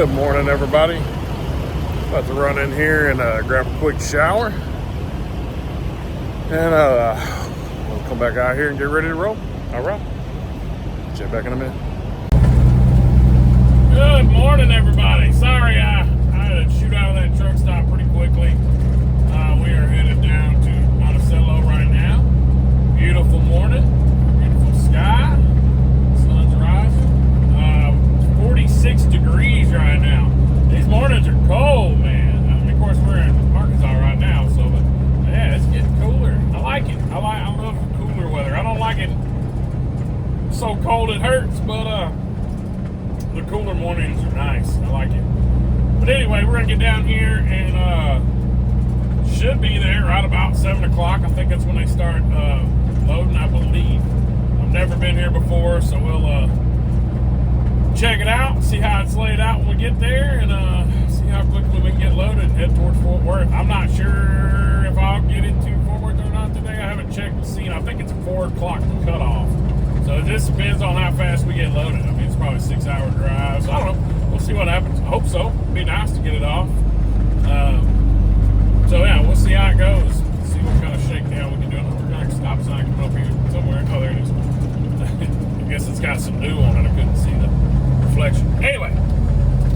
Good morning, everybody. About to run in here and grab a quick shower. And we'll come back out here and get ready to roll. All right. Check back in a minute. Good morning, everybody. Sorry, I had to shoot out of that truck stop pretty quickly. We are headed down to Monticello right now. Beautiful morning. Beautiful sky. Sun's rising. 46 degrees right now. These mornings are cold, man. I mean, of course, we're in Arkansas right now, so but yeah, it's getting cooler. I like it. I love cooler weather. I don't like it so cold it hurts, but the cooler mornings are nice. I like it. But anyway, we're gonna get down here and should be there right about 7 o'clock. I think that's when they start loading, I believe. I've never been here before, so we'll check it out, see how it's laid out when we get there, and see how quickly we can get loaded and head towards Fort Worth. I'm not sure if I'll get into Fort Worth or not today. I haven't checked the scene. I think it's a 4 o'clock cutoff. So it just depends on how fast we get loaded. I mean, it's probably a 6-hour drive. So I don't know. We'll see what happens. I hope so. It'd be nice to get it off. So yeah, we'll see how it goes. See what kind of shakedown we can do. We're going to stop sign coming up here somewhere. Oh, there it is. I guess it's got some new on it. I couldn't see the reflection. Anyway,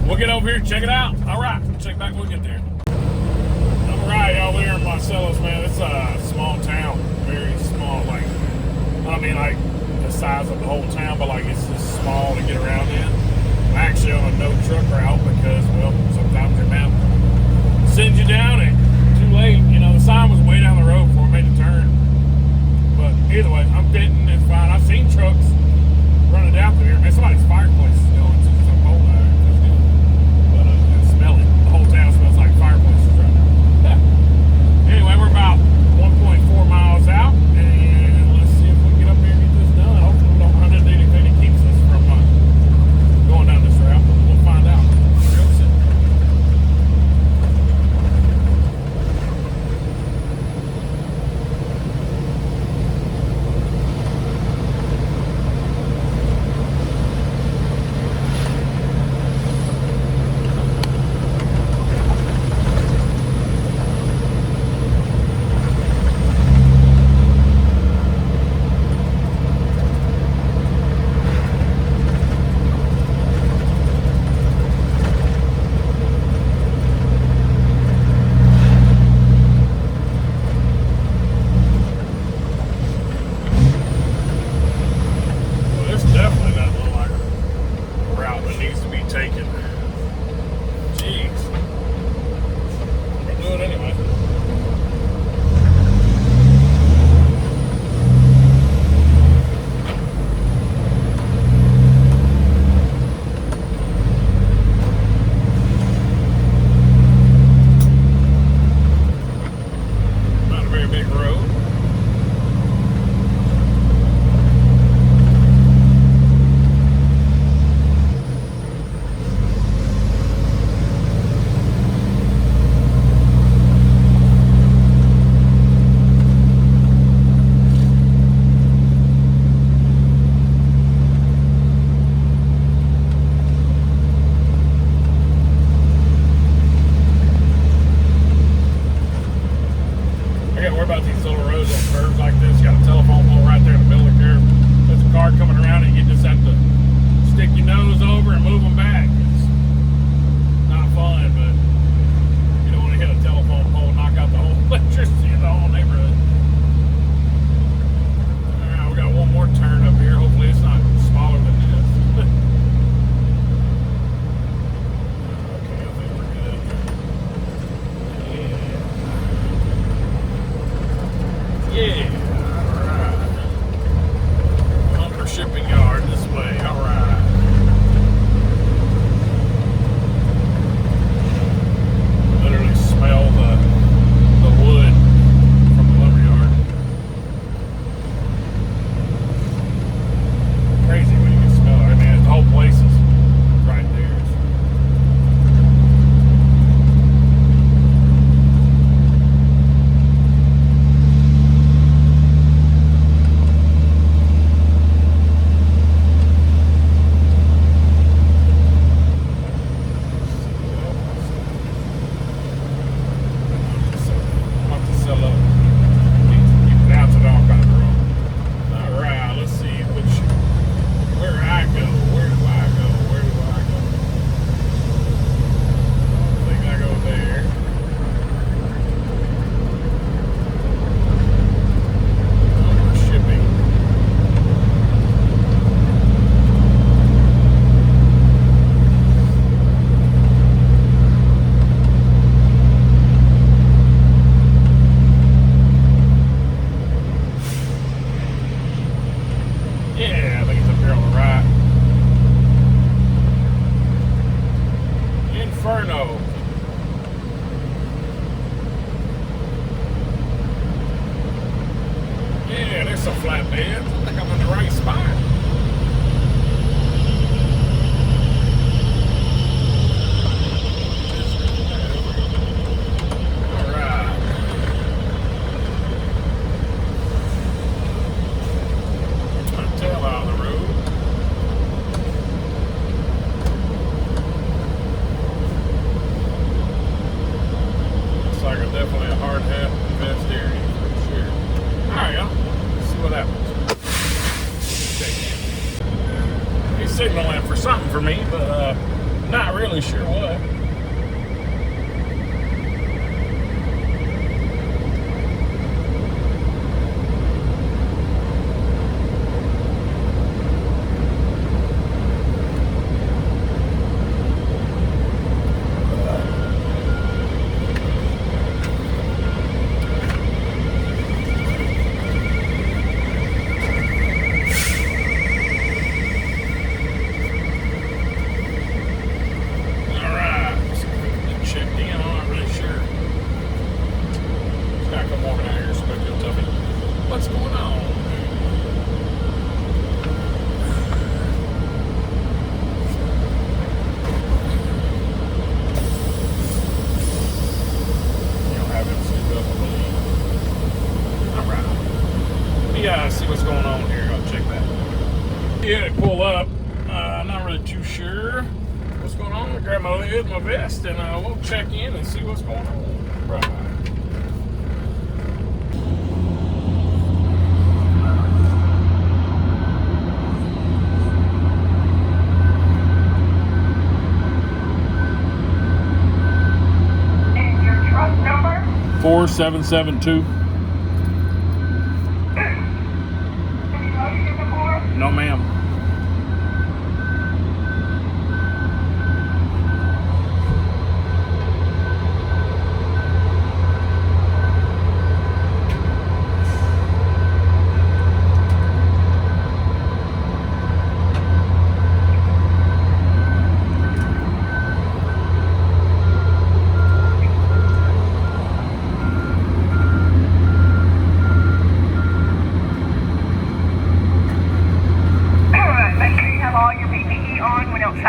we'll get over here and check it out. All right, check back when we get there. All right, y'all, we're in Monticello, man. It's a small town, very small. Like, I don't mean like the size of the whole town, but like it's just small to get around in. I'm actually on a no truck route because, well, sometimes your map sends you down and too late. You know, the sign was way down the road before I made the turn. But either way, I'm fitting. It's fine. I've seen trucks running down through here. Man, somebody's fireplace is going to some cold out here. It's good. But it's smelly. The whole town smells like fireplaces right now. Anyway, we're about 1.4 miles out, and let's see if we can get up here and get this done. Hopefully we don't run into anything that keeps us from going down this route, but we'll find out real soon. It's a flatbed. I think I'm in the right spot. Signaling for something for me, but not really sure what. See what's going on here. I'll check that. Yeah, pull up. Not really too sure what's going on. I'll grab my lid, my vest, and we'll check in and see what's going on. Right. And your truck number? 4772. No, ma'am.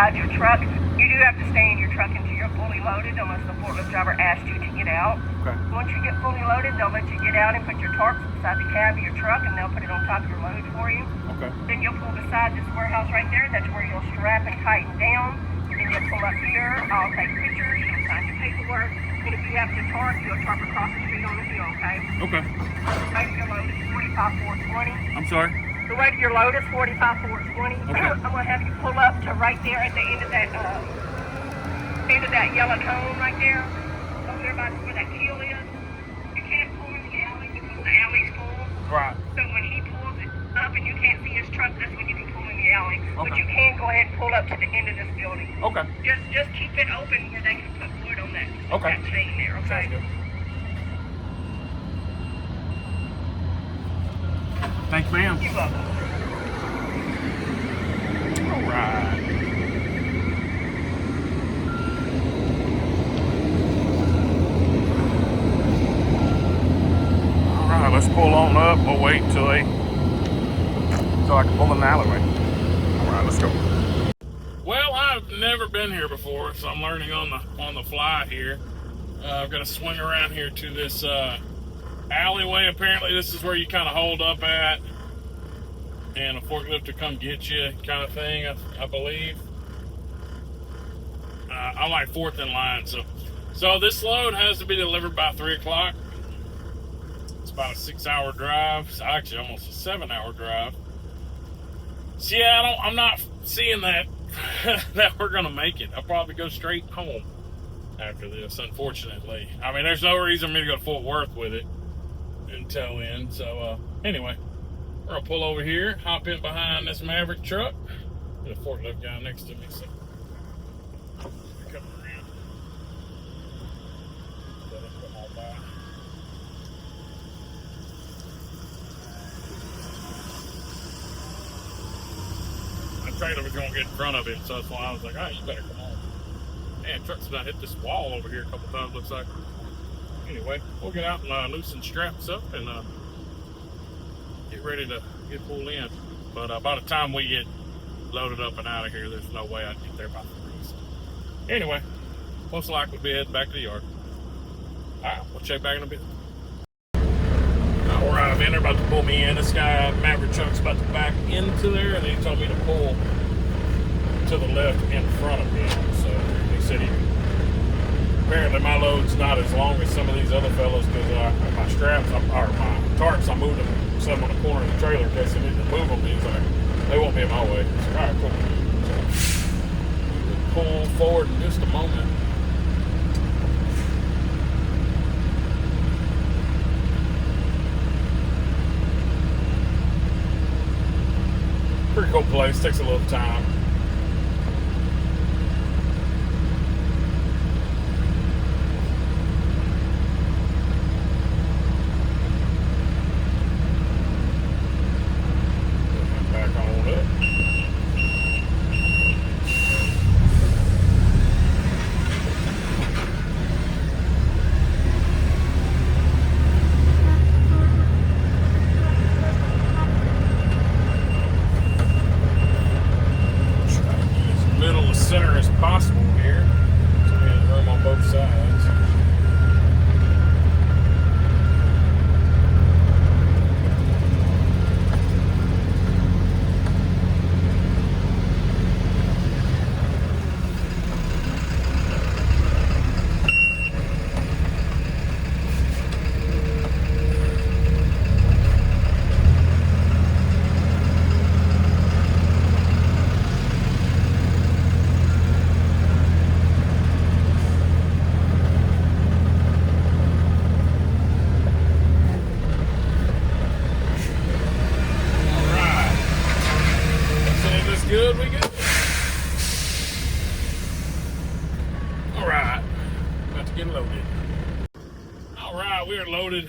Your truck, you do have to stay in your truck until you're fully loaded unless the forklift driver asks you to get out. Okay. Once you get fully loaded, they'll let you get out and put your tarps beside the cab of your truck, and they'll put it on top of your load for you. Okay. Then you'll pull beside this warehouse right there. That's where you'll strap and tighten down. Then you'll pull up here. I'll take pictures. You'll sign your paperwork. And if you have to tarp, you'll tarp across the street on the hill, okay? Okay. Make your load is 45,420. I'm sorry? The weight of your load is 45,420. Okay. I'm gonna have you pull up to right there at the end of that yellow cone right there. Over there by where that keel is. You can't pull in the alley because the alley's full. Right. So when he pulls it up and you can't see his truck, that's when you can pull in the alley. Okay. But you can go ahead and pull up to the end of this building. Okay. Just keep it open where they can put wood on that. Okay. That chain there, okay? Sounds good. Thanks, ma'am. You're welcome. All right. All right, let's pull on up. We'll wait until I can pull in the alleyway. All right, let's go. Well, I've never been here before, so I'm learning on the fly here. I've got to swing around here to this alleyway. Apparently this is where you kind of hold up at and a forklift to come get you kind of thing, I believe. I'm like fourth in line, so this load has to be delivered by 3 o'clock. It's about a 6-hour drive. It's actually almost a 7-hour drive. So yeah, I'm not seeing that that we're gonna make it. I'll probably go straight home after this, unfortunately. I mean, there's no reason for me to go to Fort Worth with it and tow in. So anyway, we're gonna pull over here, hop in behind this Maverick truck. There's a forklift guy next to me, so come around. Let him come on by. My trailer was gonna get in front of him, so that's why I was like, all right, you better come on. Man, truck's about hit this wall over here a couple times, looks like. Anyway, we'll get out and loosen straps up and get ready to get pulled in. But by the time we get loaded up and out of here, there's no way I'd get there by 3. So anyway, most likely we'll be heading back to the yard. Alright, we'll check back in a bit. Alright, man, they're about to pull me in. This guy, Maverick Chuck's about to back into there, and he told me to pull to the left in front of him. So he said apparently my load's not as long as some of these other fellows because my straps, or my tarps, I moved them, set them on the corner of the trailer in case they needed to move them. He's like, they won't be in my way. So, alright, cool. So, we'll pull forward in just a moment. Pretty cool place, takes a little time. Back on it. Center as possible here. So there's room on both sides. Good, we good. Alright, about to get loaded. Alright, we are loaded.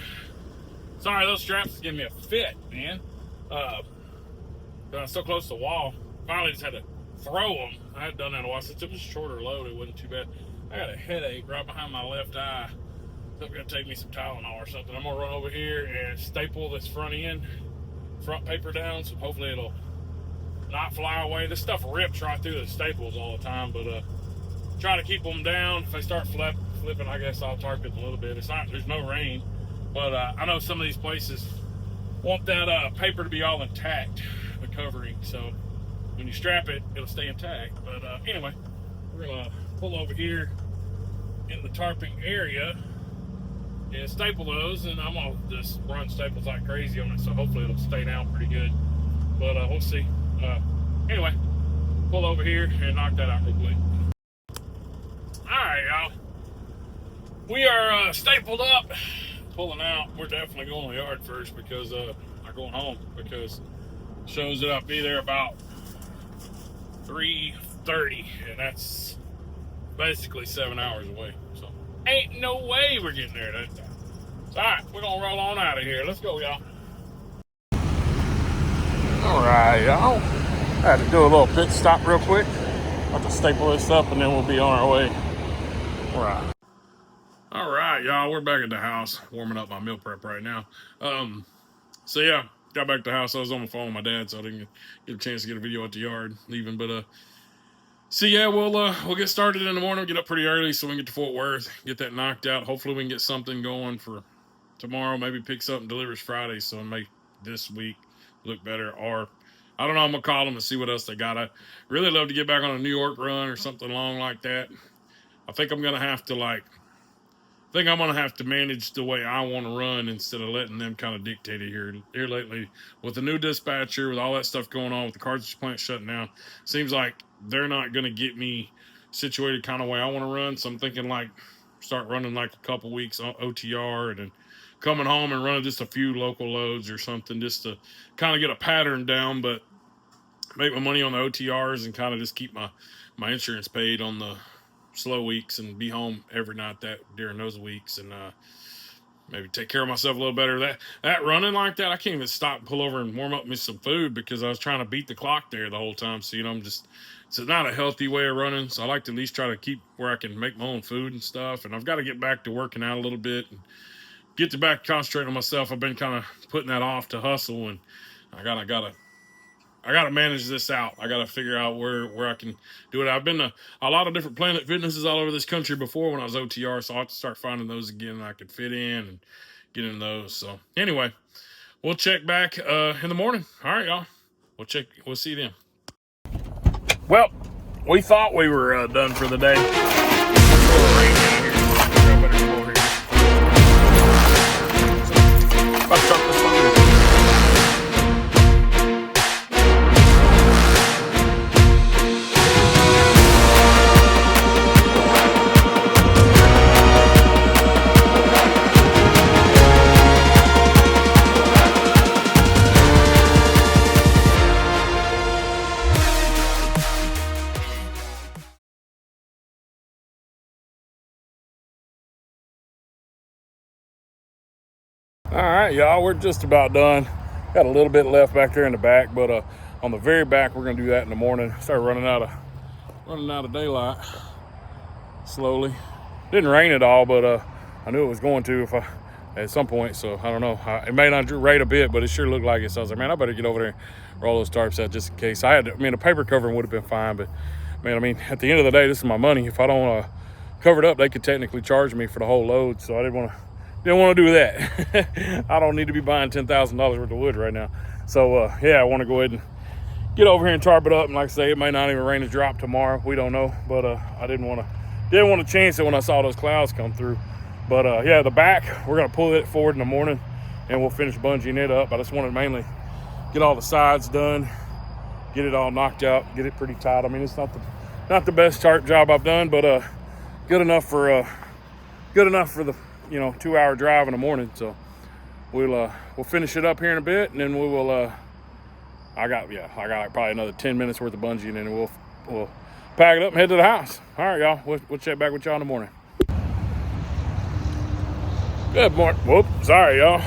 Sorry, those straps is giving me a fit, man. I'm so close to the wall. Finally just had to throw them. I hadn't done that in a while. Since it was a shorter load, it wasn't too bad. I got a headache right behind my left eye. So I'm gonna take me some Tylenol or something. I'm gonna run over here and staple this front paper down, so hopefully it'll not fly away. This stuff rips right through the staples all the time, but try to keep them down. If they start flipping, I guess I'll tarp it a little bit. There's no rain, but I know some of these places want that paper to be all intact, the covering, so when you strap it, it'll stay intact. But anyway, we're gonna pull over here in the tarping area and staple those, and I'm gonna just run staples like crazy on it, so hopefully it'll stay down pretty good, but we'll see. Anyway, pull over here and knock that out real quick. Alright, y'all. We are stapled up, pulling out. We're definitely going to the yard first because I'm going home because it shows that I'll be there about 3:30, and that's basically 7 hours away. So ain't no way we're getting there that time. So, alright, we're gonna roll on out of here. Let's go, y'all. Alright, y'all. I had to do a little pit stop real quick. I'll have to staple this up and then we'll be on our way. Alright, y'all. We're back at the house. Warming up my meal prep right now. So yeah, got back to the house. I was on the phone with my dad, so I didn't get a chance to get a video at the yard leaving. But so yeah, we'll get started in the morning. We'll get up pretty early so we can get to Fort Worth, get that knocked out. Hopefully we can get something going for tomorrow. Maybe pick something delivers Friday, so make this week look better. Or I don't know, I'm gonna call them and see what else they got. I really love to get back on a New York run or something long like that. I think I'm gonna have to manage the way I want to run instead of letting them kind of dictate it here lately. With the new dispatcher, with all that stuff going on, with the cartridge plant shutting down, seems like they're not going to get me situated kind of way I want to run. So I'm thinking like start running like a couple weeks on OTR and then coming home and running just a few local loads or something just to kind of get a pattern down, but make my money on the OTRs and kind of just keep my insurance paid on the slow weeks and be home every night during those weeks, and maybe take care of myself a little better. That running like that, I can't even stop and pull over and warm up me some food because I was trying to beat the clock there the whole time. So it's not a healthy way of running. So I like to at least try to keep where I can make my own food and stuff. And I've got to get back to working out a little bit and get to back concentrating on myself. I've been kind of putting that off to hustle, and I gotta manage this out. I gotta figure out where I can do it. I've been to a lot of different Planet Fitnesses all over this country before when I was OTR, so I'll have to start finding those again and I could fit in and get in those. So anyway, we'll check back in the morning. All right, y'all. We'll see you then. Well, we thought we were done for the day. Let's start this one. All right, y'all, we're just about done. Got a little bit left back there in the back, but on the very back, we're gonna do that in the morning. Start running out of daylight slowly. Didn't rain at all, but I knew it was going to at some point. So I don't know. It may not rain a bit, but it sure looked like it. So I was like, man, I better get over there and roll those tarps out just in case. A paper covering would have been fine, but man, at the end of the day, this is my money. If I don't cover it up, they could technically charge me for the whole load. So I didn't want to do that. I don't need to be buying $10,000 worth of wood right now. So yeah, I want to go ahead and get over here and tarp it up. And like I say, it may not even rain a drop tomorrow. We don't know, but I didn't want to chance it when I saw those clouds come through. But yeah, the back, we're gonna pull it forward in the morning, and we'll finish bungeeing it up. I just wanted to mainly get all the sides done, get it all knocked out, get it pretty tight. It's not the best tarp job I've done, but good enough for the 2-hour drive in the morning. So we'll finish it up here in a bit, and then we will I got like probably another 10 minutes worth of bungeeing, and then we'll pack it up and head to the house. All right, y'all, we'll check back with y'all in the morning. Good morning. Whoop, sorry, y'all.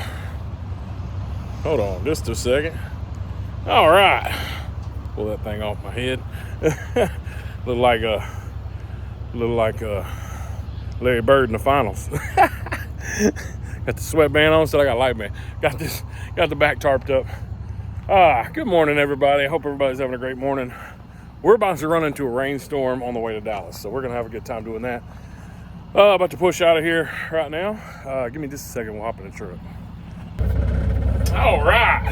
Hold on just a second. All right, pull that thing off my head. look like Larry Bird in the finals. Got the sweatband on, so I got light band. Got the back tarped up. Good morning, everybody. I hope everybody's having a great morning. We're about to run into a rainstorm on the way to Dallas, so we're gonna have a good time doing that. About to push out of here right now. Give me just a second, we'll hop in the truck. All right,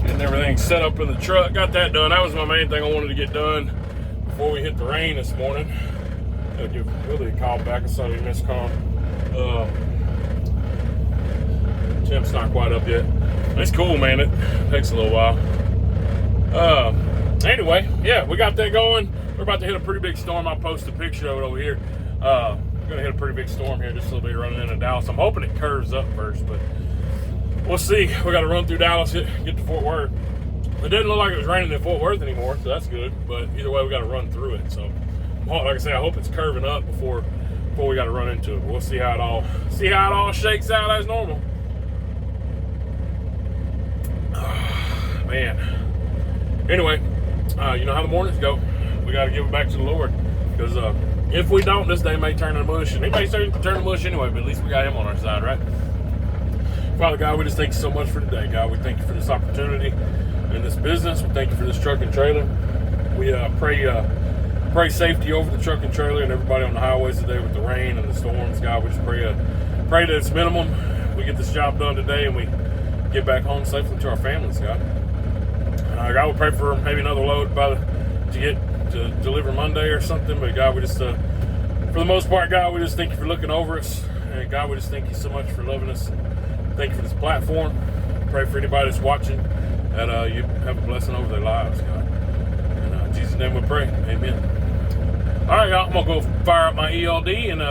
getting everything set up in the truck. Got that done. That was my main thing I wanted to get done before we hit the rain this morning. I'll give Willie a call back. I saw he missed call. Tim's not quite up yet. It's cool, man. It takes a little while. Anyway, yeah, we got that going. We're about to hit a pretty big storm. I'll post a picture of it over here. We're going to hit a pretty big storm here, just a little bit running into Dallas. I'm hoping it curves up first, but we'll see. We got to run through Dallas, get to Fort Worth. It didn't look like it was raining in Fort Worth anymore, so that's good. But either way, we got to run through it. So, like I say, I hope it's curving up before we got to run into it. But we'll see how it all shakes out as normal. Man. Anyway, you know how the mornings go. We got to give it back to the Lord, because if we don't, this day may turn to mush, and it may turn to mush anyway. But at least we got Him on our side, right? Father God, we just thank you so much for today, God. We thank you for this opportunity in this business. We thank you for this truck and trailer. We pray safety over the truck and trailer and everybody on the highways today with the rain and the storms, God. We just pray that it's minimum. We get this job done today and we get back home safely to our families, God. God, we pray for maybe another load to deliver Monday or something. But God, we just, for the most part, God, we just thank you for looking over us. And God, we just thank you so much for loving us. Thank you for this platform. Pray for anybody that's watching that you have a blessing over their lives, God. In Jesus' name we pray. Amen. All right, y'all. I'm going to go fire up my ELD and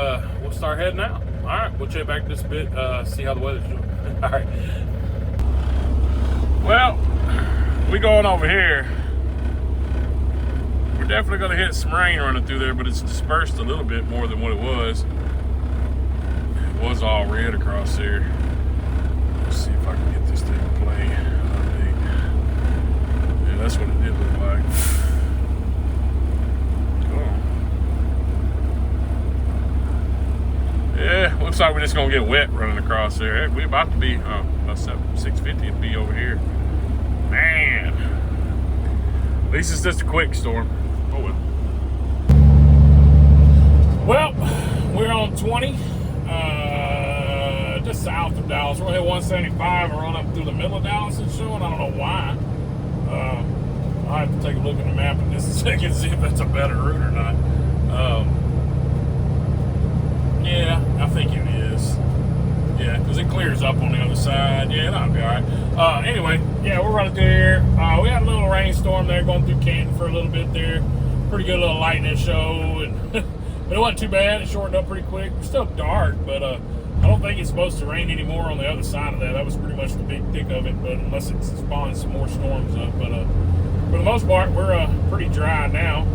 we'll start heading out. All right. We'll check back this bit, see how the weather's doing. All right. Well, we going over here. We're definitely going to hit some rain running through there, but it's dispersed a little bit more than what it was. It was all red across there. Let's see if I can get this thing to play. Yeah, that's what it did look like. Oh. Yeah, looks like we it's gonna get wet running across there. We're about to be, that's 650 it'd be over here. Man. At least it's just a quick storm. Oh well. Well, we're on 20, just south of Dallas. We're gonna hit 175 and run up through the middle of Dallas and showing. I don't know why. I'll have to take a look at the map in just a second and see if that's a better route or not. Yeah, I think it is. Yeah, because it clears up on the other side. Yeah, that'll be all right. Anyway, yeah, we're running through here. We had a little rainstorm there going through Canton for a little bit there. Pretty good little lightning show, and but it wasn't too bad. It shortened up pretty quick. It's still dark, but I don't think it's supposed to rain anymore on the other side of that. That was pretty much the big thick of it, but unless it spawns some more storms up. But for the most part, we're pretty dry now.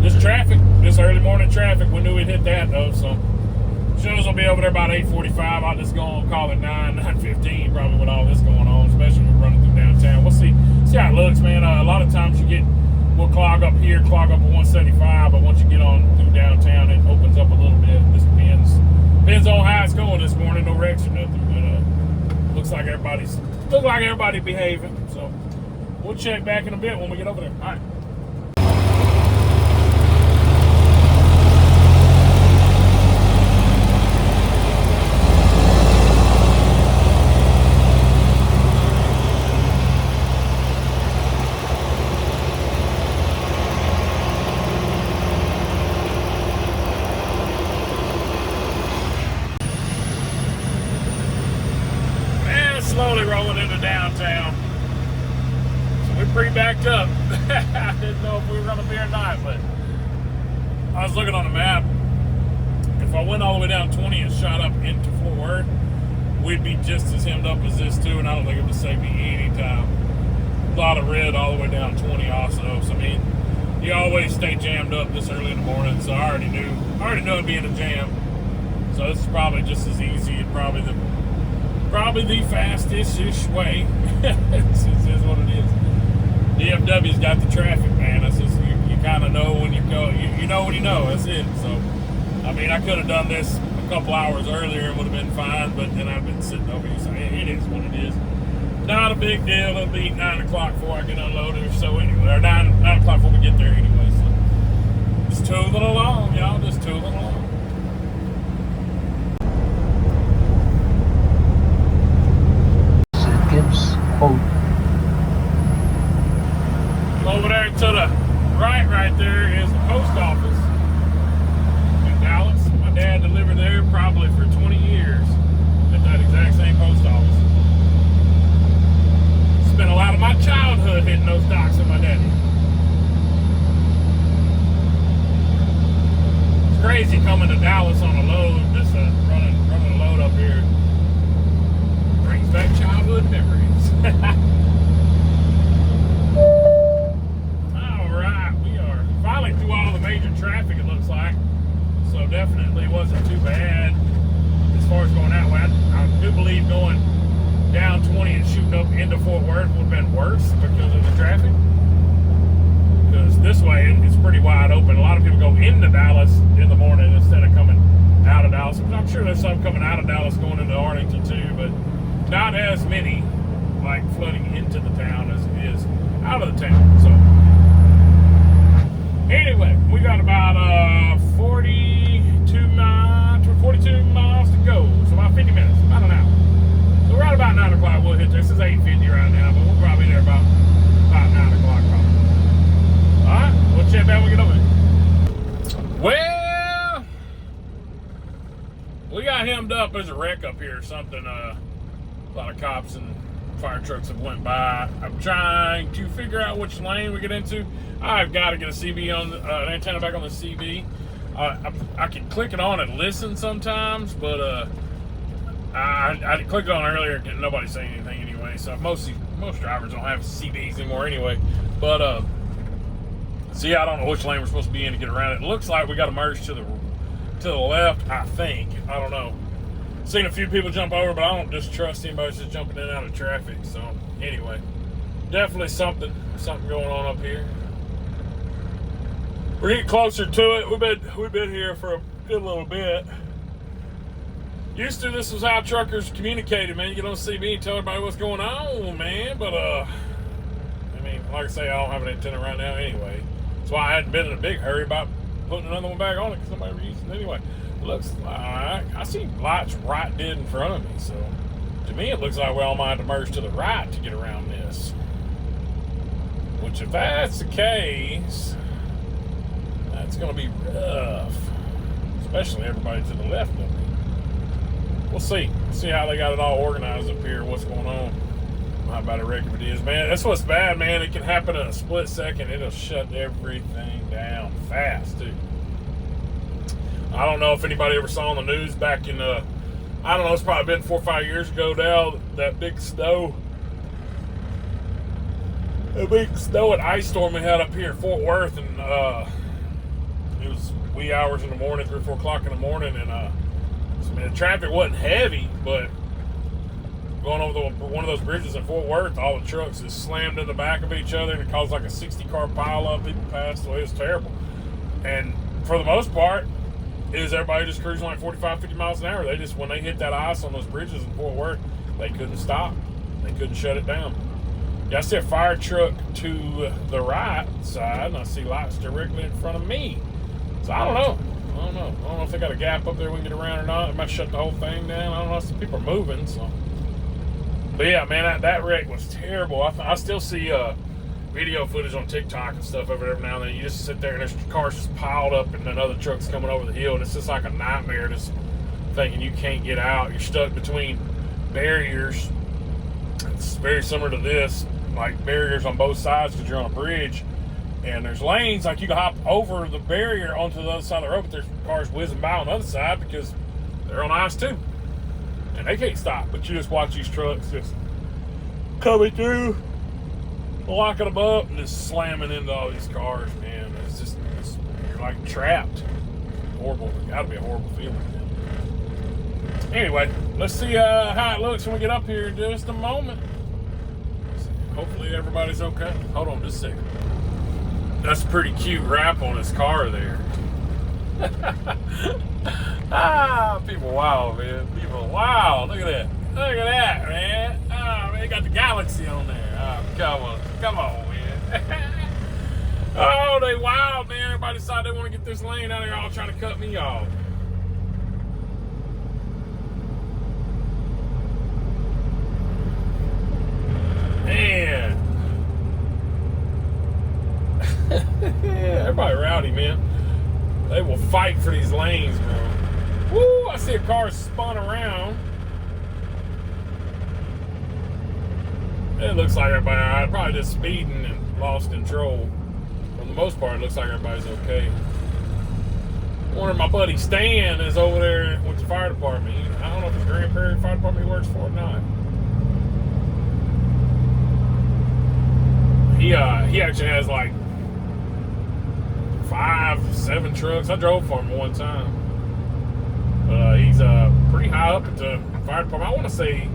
This traffic, this early morning traffic, we knew we'd hit that though, so shows will be over there about 8:45. I'll just go and call it 9:15 probably with all this going on, especially when we're running through downtown. We'll see how it looks, man. A lot of times we'll clog up here, clog up at 175, but once you get on through downtown, it opens up a little bit. This depends on how it's going this morning. No wrecks or nothing, but looks like everybody's behaving. So we'll check back in a bit when we get over there. All right. Slowly rolling into downtown. So we're pretty backed up. I didn't know if we were going to be or not, but I was looking on the map. If I went all the way down 20 and shot up into Fort Worth, we'd be just as hemmed up as this too, and I don't think it would save me any time. A lot of red all the way down 20 also. So I mean, you always stay jammed up this early in the morning, so I already knew it'd be in a jam. So this is probably just as easy and probably the fastest-ish way. This is what it is. DFW's got the traffic, man. That's just, you kind of know when you go. You know when you know. That's it. So, I mean, I could have done this a couple hours earlier and would have been fine, but then I've been sitting over here. So it is what it is. Not a big deal. It'll be 9 o'clock before I get unloaded or so anyway. Or 9 o'clock before we get there anyway. So, just tooling along, y'all. Just tooling along. Over there to the right there is the post office in Dallas. My dad delivered there probably for 20 years at that exact same post office. Spent a lot of my childhood hitting those docks with my daddy. It's crazy coming to Dallas on a load, just running a load up here. Brings back childhood memories. Finally through all the major traffic, it looks like. So definitely wasn't too bad as far as going that way. I do believe going down 20 and shooting up into Fort Worth would have been worse because of the traffic. Because this way it's pretty wide open. A lot of people go into Dallas in the morning instead of coming out of Dallas. I'm sure there's some coming out of Dallas going into Arlington too, but not as many like flooding into the town as it is out of the town. So anyway, we got about 42 miles to go. So about 50 minutes, about an hour. So right about 9 o'clock we'll hit there. This is 8:50 right now, but we'll probably be there about 9 o'clock probably. Alright, we'll check back when we get over there. Well, we got hemmed up. There's a wreck up here or something. A lot of cops and fire trucks have went by. I'm trying to figure out which lane we get into. I've got to get a CB on an antenna back on the CB. I can click it on and listen sometimes, but I clicked it on earlier and nobody's saying anything anyway. So most drivers don't have CBs anymore anyway. But see, I don't know which lane we're supposed to be in to get around it. It looks like we got to merge to the left. I think. I don't know. Seen a few people jump over, but I don't just trust anybody just jumping in and out of traffic. So anyway, definitely something going on up here. We're getting closer to it. We've been here for a good little bit. Used to, this was how truckers communicated, man. You don't see me tell everybody what's going on, man. But, I mean, like I say, I don't have an antenna right now anyway. That's why I hadn't been in a big hurry about putting another one back on it, because nobody was using it anyway. Looks like I see lights right dead in front of me, so to me it looks like we all might have to merge to the right to get around this. Which, if that's the case, that's going to be rough. Especially everybody to the left of me. We'll see. See how they got it all organized up here, what's going on. How bad a wreck it is, man. That's what's bad, man. It can happen in a split second. It'll shut everything down fast, too. I don't know if anybody ever saw on the news back in, I don't know, it's probably been 4 or 5 years ago now, that big snow. A big snow and ice storm we had up here in Fort Worth, and it was wee hours in the morning, 3 or 4 o'clock in the morning, and the traffic wasn't heavy, but going over one of those bridges in Fort Worth, all the trucks just slammed in the back of each other, and it caused like a 60-car pileup. People passed away. It was terrible. And for the most part, it was everybody just cruising like 45, 50 miles an hour. They just, when they hit that ice on those bridges in Fort Worth, they couldn't stop. They couldn't shut it down. Yeah, I see a fire truck to the right side, and I see lights directly in front of me. So I don't know. I don't know if they got a gap up there we can get around or not. It might shut the whole thing down. I don't know. Some people are moving, so. But yeah, man, that wreck was terrible. I still see video footage on TikTok and stuff of it every now and then. You just sit there and there's cars just piled up and then other trucks coming over the hill, and it's just like a nightmare, just thinking you can't get out. You're stuck between barriers. It's very similar to this, like barriers on both sides because you're on a bridge. And there's lanes, like you can hop over the barrier onto the other side of the road, but there's cars whizzing by on the other side because they're on ice too. And they can't stop, but you just watch these trucks just coming through, locking them up, and just slamming into all these cars, man. You're like trapped. Horrible. It's gotta be a horrible feeling. Anyway, let's see how it looks when we get up here in just a moment. Hopefully everybody's okay. Hold on just a second. That's a pretty cute wrap on his car there. People wild, man. People wild. Look at that. Look at that, man. Oh, man, got the galaxy on there. Oh, come on, man. Oh, they wild, man. Everybody decided they want to get this lane out there, all trying to cut me off. Man. Everybody rowdy, man. They will fight for these lanes, man. Woo! I see a car spun around. It looks like everybody alright. Probably just speeding and lost control. For the most part, it looks like everybody's okay. I wonder if my buddy Stan is over there with the fire department. I don't know if it's Grand Prairie Fire Department he works for or not. He actually has like 5, 7 trucks. I drove for him one time. But he's pretty high up at the fire department. I want to say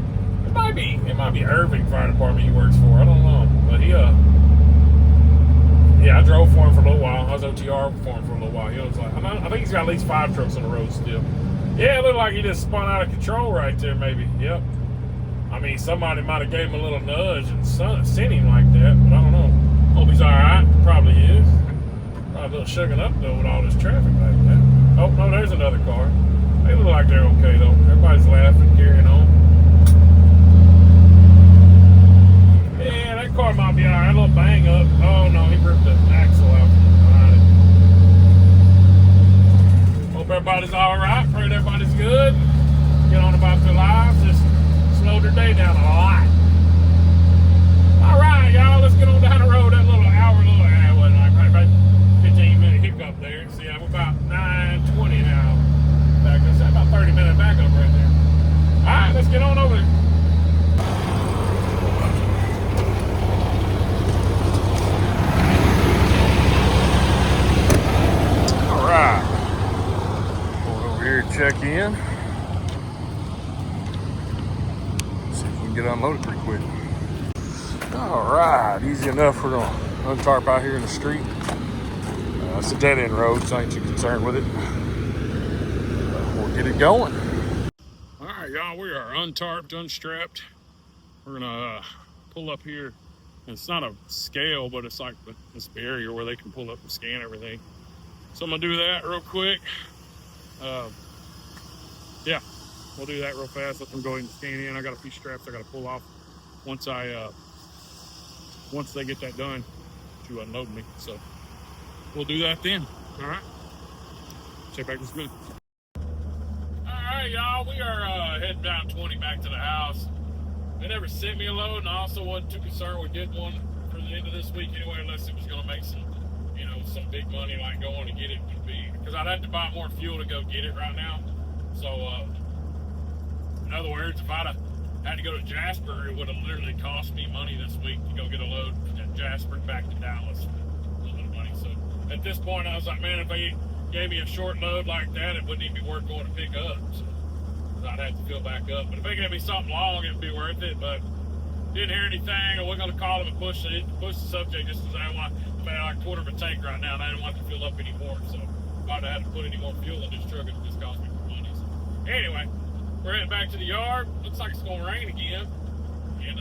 it might be Irving Fire Department he works for. I don't know. But yeah, I drove for him for a little while. I was OTR for him for a little while. He was like, I think he's got at least 5 trucks on the road still. Yeah, it looked like he just spun out of control right there, maybe. Yep. I mean, somebody might have gave him a little nudge and sent him like that, but I don't know. Hope he's all right. Probably is. Probably a little shaken up, though, with all this traffic like that. Oh, no, there's another car. They look like they're okay, though. Everybody's laughing, carrying on. Yeah, that car might be all right. A little bang up. Oh, no, he ripped the axle out. Hope everybody's all right. Pray everybody's good. Get on about their lives. Just slowed their day down a lot. All right, y'all, let's get on down the road. That little hour, wasn't like probably about 15-minute hiccup there. See, I'm about 9:20 now. Back up, about 30-minute backup right there. All right, let's get on over there. All right, going over here to check in. Get unloaded pretty quick. All right, easy enough. We're gonna untarp out here in the street. It's a dead end road, so I ain't too concerned with it. We'll get it going. right, y'all, we are untarped, unstrapped. We're gonna pull up here. It's not a scale, but it's like this barrier where they can pull up and scan everything. So I'm gonna do that real quick. Yeah, we'll do that real fast. Let them go ahead and scan in. I got a few straps I gotta pull off once they get that done to unload me. So we'll do that then. All right. Check back this minute. All right, y'all, we are heading down 20 back to the house. They never sent me a load, and I also wasn't too concerned with getting one for the end of this week anyway, unless it was going to make some, you know, some big money like going to get it would be. Because I'd have to buy more fuel to go get it right now. So, in other words, if I'd have had to go to Jasper, it would have literally cost me money this week to go get a load at Jasper back to Dallas for a little bit of money. So at this point, I was like, man, if they gave me a short load like that, it wouldn't even be worth going to pick up. So I'd have to fill back up. But if they gave me something long, it'd be worth it. But didn't hear anything, or we're going to call them and push the subject just because I didn't want, I had like a quarter of a tank right now, and I didn't want to fill up anymore. So if I'd have had to put any more fuel in this truck, it would just cost me more money. So anyway, we're heading back to the yard. Looks like it's going to rain again. And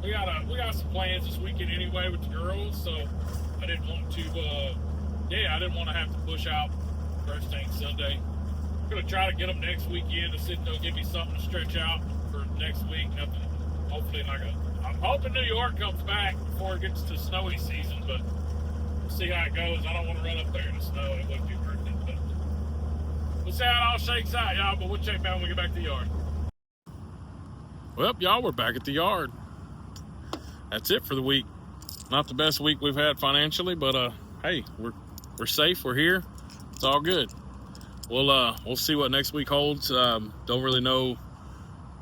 we got some plans this weekend anyway with the girls. So I didn't want to, I didn't want to have to push out first thing Sunday. Gonna try to get them next weekend to see if they'll give me something to stretch out for next week. Nothing, hopefully I'm hoping New York comes back before it gets to snowy season, but we'll see how it goes. I don't want to run up there in the snow. It wouldn't be worth it, but we'll see how it all shakes out, y'all, but we'll check back when we get back to the yard. Well, y'all, we're back at the yard. That's it for the week. Not the best week we've had financially, but hey, we're safe, we're here. It's all good. We'll see what next week holds. Don't really know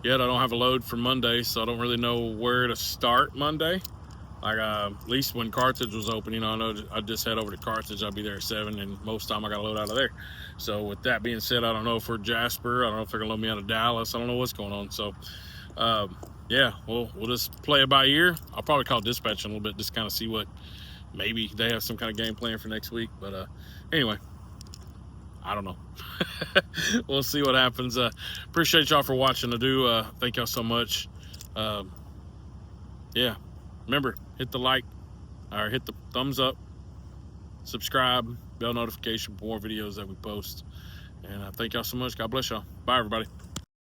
yet. I don't have a load for Monday, so I don't really know where to start Monday. Like at least when Carthage was open, you know, I know I just head over to Carthage. I'll be there at 7, and most time I got a load out of there. So with that being said, I don't know if we're Jasper. I don't know if they're gonna load me out of Dallas. I don't know what's going on. So yeah, we'll just play it by ear. I'll probably call dispatch in a little bit, just kind of see what maybe they have some kind of game plan for next week. But anyway, I don't know. We'll see what happens. Appreciate y'all for watching. I do thank y'all so much. Yeah, remember, hit the like or hit the thumbs up, subscribe, bell notification for more videos that we post. And thank y'all so much. God bless y'all. Bye, everybody.